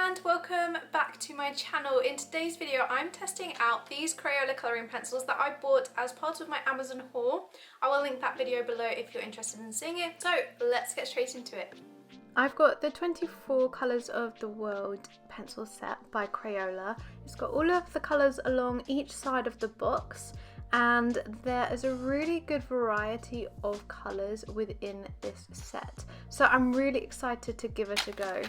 and welcome back to my channel. In today's video I'm testing out these Crayola colouring pencils that I bought as part of my Amazon haul. I will link that video below if you're interested in seeing it. So let's get straight into it. I've got the 24 Colours of the World pencil set by Crayola. It's got all of the colours along each side of the box, and there is a really good variety of colours within this set. So I'm really excited to give it a go.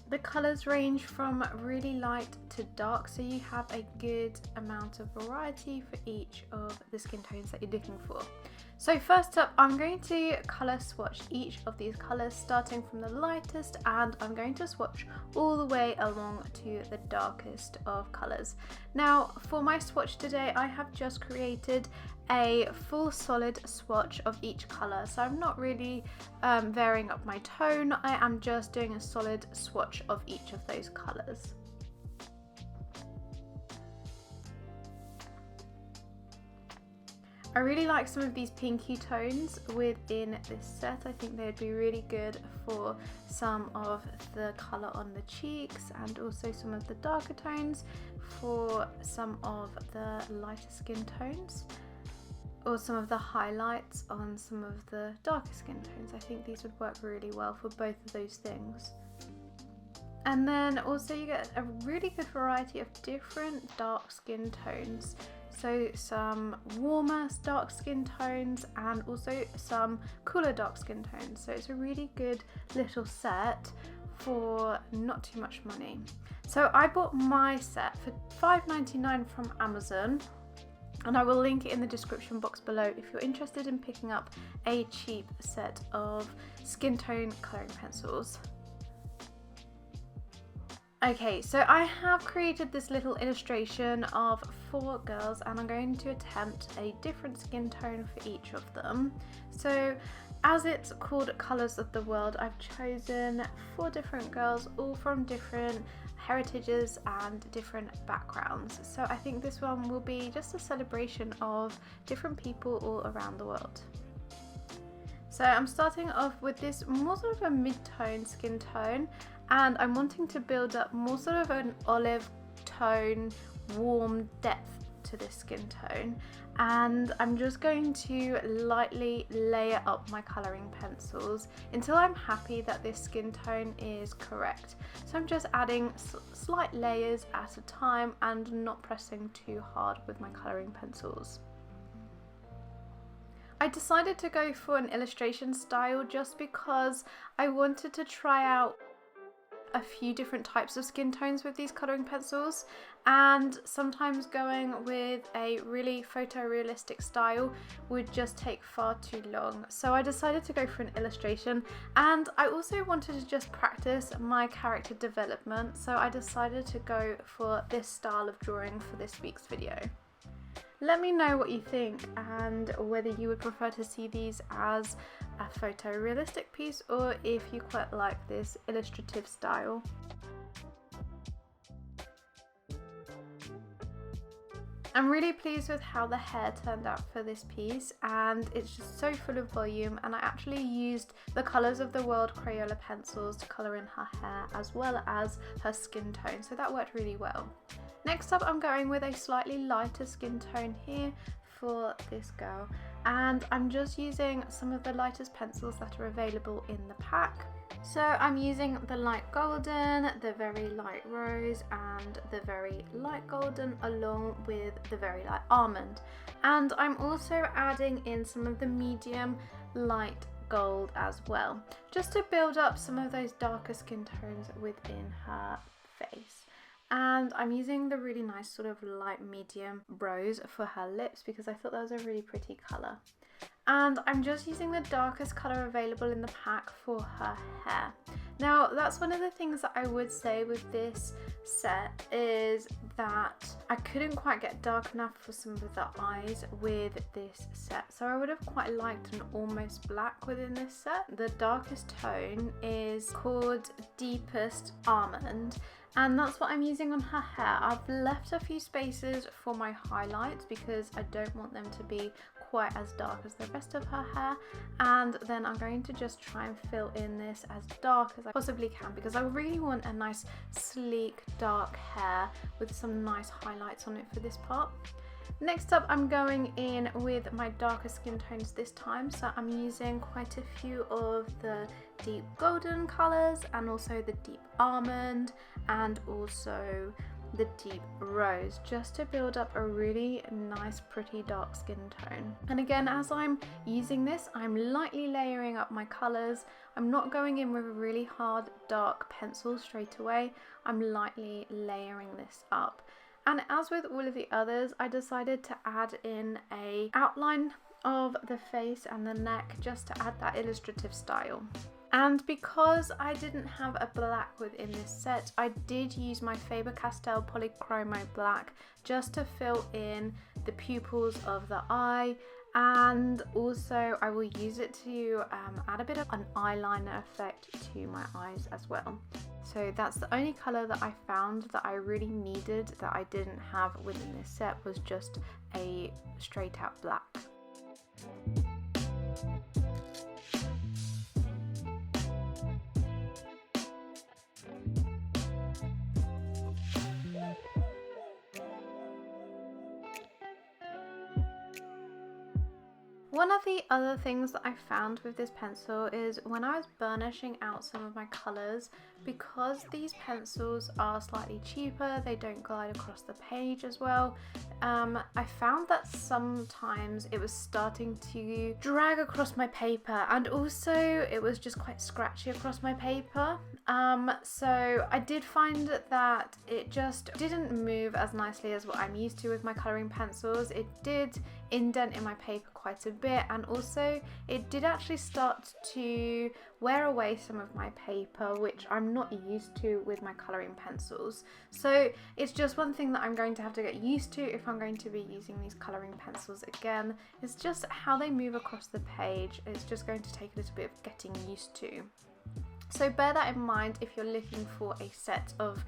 The colours range from really light to dark, so you have a good amount of variety for each of the skin tones that you're looking for. So first up, I'm going to colour swatch each of these colours starting from the lightest, and I'm going to swatch all the way along to the darkest of colours. Now for my swatch today, I have just created a full solid swatch of each colour, so I'm not really varying up my tone. I am just doing a solid swatch of each of those colours. I really like some of these pinky tones within this set. I think they'd be really good for some of the colour on the cheeks, and also some of the darker tones for some of the lighter skin tones, or some of the highlights on some of the darker skin tones. I think these would work really well for both of those things. And then also you get a really good variety of different dark skin tones. So some warmer dark skin tones and also some cooler dark skin tones. So it's a really good little set for not too much money. So I bought my set for $5.99 from Amazon, and I will link it in the description box below if you're interested in picking up a cheap set of skin tone colouring pencils. Okay, so I have created this little illustration of 4 girls, and I'm going to attempt a different skin tone for each of them. So as it's called Colours of the World, I've chosen 4 different girls, all from different heritages and different backgrounds. So I think this one will be just a celebration of different people all around the world. So I'm starting off with this more sort of a mid-tone skin tone, and I'm wanting to build up more sort of an olive tone, warm depth to this skin tone, and I'm just going to lightly layer up my colouring pencils until I'm happy that this skin tone is correct. So I'm just adding slight layers at a time and not pressing too hard with my colouring pencils. I decided to go for an illustration style just because I wanted to try out a few different types of skin tones with these colouring pencils, and sometimes going with a really photorealistic style would just take far too long. So I decided to go for an illustration, and I also wanted to just practice my character development, so I decided to go for this style of drawing for this week's video. Let me know what you think and whether you would prefer to see these as a photorealistic piece or if you quite like this illustrative style. I'm really pleased with how the hair turned out for this piece, and it's just so full of volume, and I actually used the Colours of the World Crayola pencils to colour in her hair as well as her skin tone, so that worked really well. Next up, I'm going with a slightly lighter skin tone here for this girl, and I'm just using some of the lightest pencils that are available in the pack. So I'm using the light golden, the very light rose, and the very light golden, along with the very light almond. And I'm also adding in some of the medium light gold as well, just to build up some of those darker skin tones within her face. And I'm using the really nice sort of light medium rose for her lips because I thought that was a really pretty colour. And I'm just using the darkest colour available in the pack for her hair. Now that's one of the things that I would say with this set is that I couldn't quite get dark enough for some of the eyes with this set, so I would have quite liked an almost black within this set. The darkest tone is called Deepest Almond, and that's what I'm using on her hair. I've left a few spaces for my highlights because I don't want them to be quite as dark as the rest of her hair, and then I'm going to just try and fill in this as dark as I possibly can because I really want a nice sleek dark hair with some nice highlights on it for this part. Next up, I'm going in with my darker skin tones this time, so I'm using quite a few of the deep golden colours and also the deep almond and also the deep rose, just to build up a really nice pretty dark skin tone. And again, as I'm using this, I'm lightly layering up my colours. I'm not going in with a really hard dark pencil straight away. I'm lightly layering this up. And as with all of the others, I decided to add in an outline of the face and the neck just to add that illustrative style. And because I didn't have a black within this set, I did use my Faber-Castell Polychromo black just to fill in the pupils of the eye, and also I will use it to add a bit of an eyeliner effect to my eyes as well. So that's the only colour that I found that I really needed that I didn't have within this set, was just a straight out black. One of the other things that I found with this pencil is when I was burnishing out some of my colours, because these pencils are slightly cheaper, they don't glide across the page as well, I found that sometimes it was starting to drag across my paper, and also it was just quite scratchy across my paper. So I did find that it just didn't move as nicely as what I'm used to with my colouring pencils. It did indent in my paper quite a bit, and also it did actually start to wear away some of my paper, which I'm not used to with my colouring pencils. So it's just one thing that I'm going to have to get used to if I'm going to be using these colouring pencils again. It's just how they move across the page. It's just going to take a little bit of getting used to. So bear that in mind if you're looking for a set of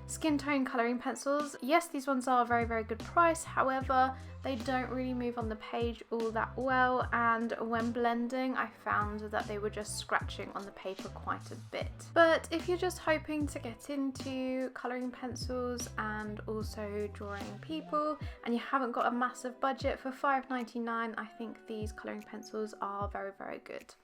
skin tone colouring pencils. Yes, these ones are a very, very good price, however they don't really move on the page all that well, and when blending I found that they were just scratching on the paper quite a bit. But if you're just hoping to get into colouring pencils and also drawing people and you haven't got a massive budget, for $5.99 I think these colouring pencils are very, very good.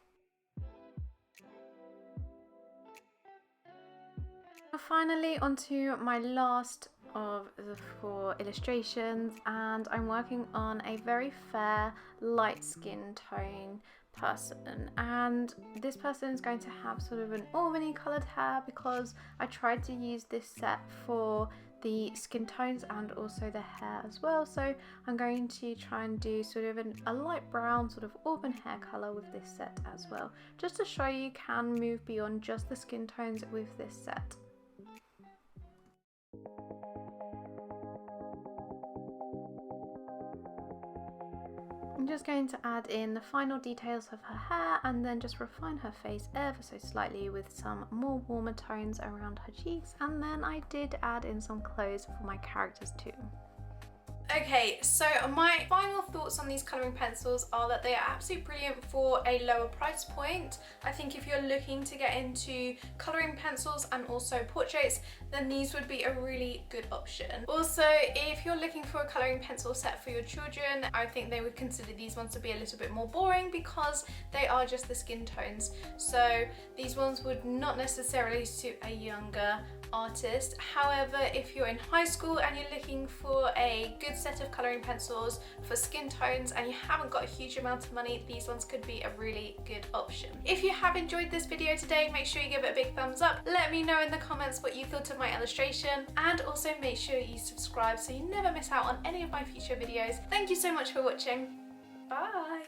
Finally, onto my last of the 4 illustrations, and I'm working on a very fair light skin tone person, and this person is going to have sort of an almondy coloured hair because I tried to use this set for the skin tones and also the hair as well. So I'm going to try and do sort of a light brown sort of auburn hair colour with this set as well, just to show you can move beyond just the skin tones with this set. I'm just going to add in the final details of her hair and then just refine her face ever so slightly with some more warmer tones around her cheeks, and then I did add in some clothes for my characters too. Okay, so my final thoughts on these colouring pencils are that they are absolutely brilliant for a lower price point. I think if you're looking to get into colouring pencils and also portraits, then these would be a really good option. Also, if you're looking for a colouring pencil set for your children, I think they would consider these ones to be a little bit more boring because they are just the skin tones. So these ones would not necessarily suit a younger artist. However, if you're in high school and you're looking for a good set of colouring pencils for skin tones and you haven't got a huge amount of money, these ones could be a really good option. If you have enjoyed this video today, make sure you give it a big thumbs up. Let me know in the comments what you thought of my illustration, and also make sure you subscribe so you never miss out on any of my future videos. Thank you so much for watching. Bye!